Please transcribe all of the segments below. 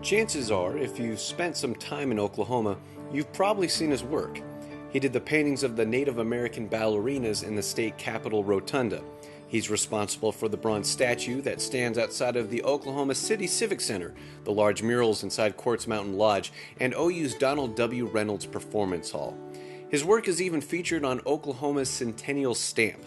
Chances are, if you've spent some time in Oklahoma, you've probably seen his work. He did the paintings of the Native American ballerinas in the state capitol rotunda. He's responsible for the bronze statue that stands outside of the Oklahoma City Civic Center, the large murals inside Quartz Mountain Lodge, and OU's Donald W. Reynolds Performance Hall. His work is even featured on Oklahoma's Centennial Stamp.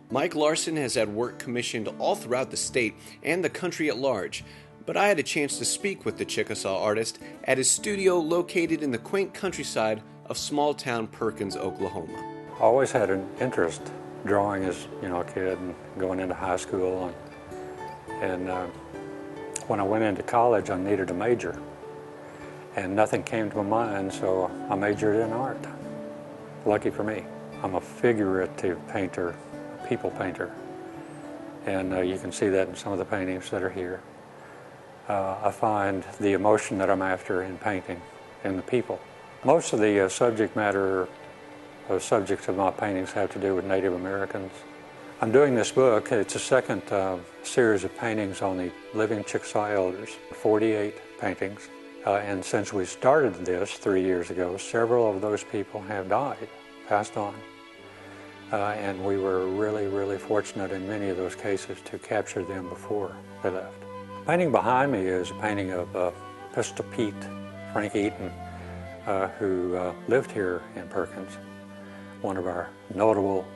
Mike Larsen has had work commissioned all throughout the state and the country at large, but I had a chance to speak with the Chickasaw artist at his studio located in the quaint countryside of small-town Perkins, Oklahoma. I always had an interest drawing as a kid and going into high school, and when I went into college I needed a major and nothing came to my mind, so I majored in art. Lucky for me. I'm a figurative painter, a people painter, and you can see that in some of the paintings that are here. I find the emotion that I'm after in painting in the people. Most of the subject matter subjects of my paintings have to do with Native Americans. I'm doing this book. It's a second series of paintings on the living Chickasaw elders, 48 paintings. And since we started this 3 years ago, several of those people have died, passed on. And we were really, really fortunate in many of those cases to capture them before they left. The painting behind me is a painting of Pistol Pete, Frank Eaton, who lived here in Perkins, one of our notable,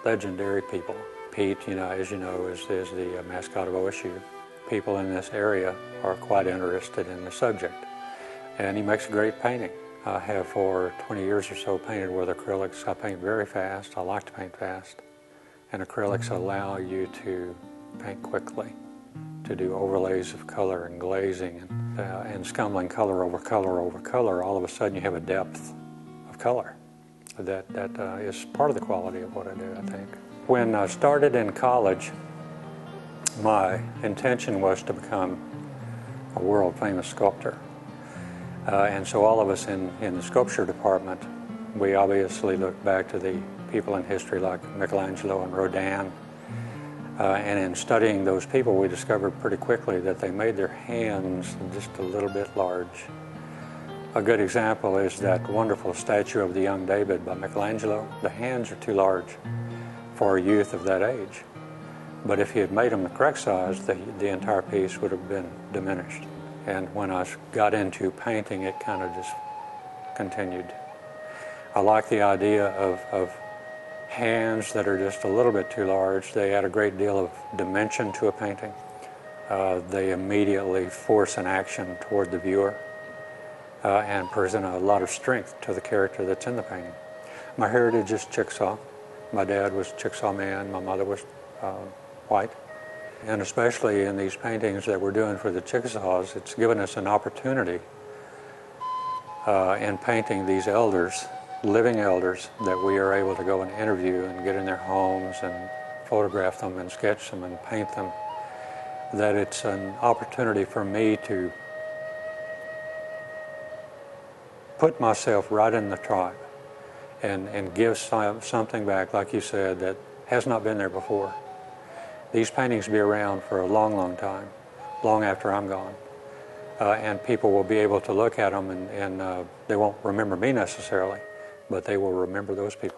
legendary people. Pete, as you know, is the mascot of OSU. People in this area are quite interested in the subject, and he makes a great painting. I have for 20 years or so painted with acrylics. I paint very fast. I like to paint fast, and acrylics allow you to paint quickly, to do overlays of color and glazing and scumbling color over color over color. All of a sudden you have a depth of color that is part of the quality of what I do, I think. When I started in college, my intention was to become a world-famous sculptor. And so all of us in the sculpture department, we obviously look back to the people in history like Michelangelo and Rodin. And in studying those people, we discovered pretty quickly that they made their hands just a little bit large. A good example is that wonderful statue of the young David by Michelangelo. The hands are too large for a youth of that age. But if he had made them the correct size, the entire piece would have been diminished. And when I got into painting, it kind of just continued. I like the idea of hands that are just a little bit too large. They add a great deal of dimension to a painting. They immediately force an action toward the viewer and present a lot of strength to the character that's in the painting. My heritage is Chickasaw. My dad was a Chickasaw man. My mother was white. And especially in these paintings that we're doing for the Chickasaws, it's given us an opportunity in painting these elders, living elders, that we are able to go and interview and get in their homes and photograph them and sketch them and paint them, that it's an opportunity for me to put myself right in the tribe and give something back, like you said, that has not been there before. These paintings will be around for a long, long time, long after I'm gone. And people will be able to look at them and they won't remember me necessarily, but they will remember those people.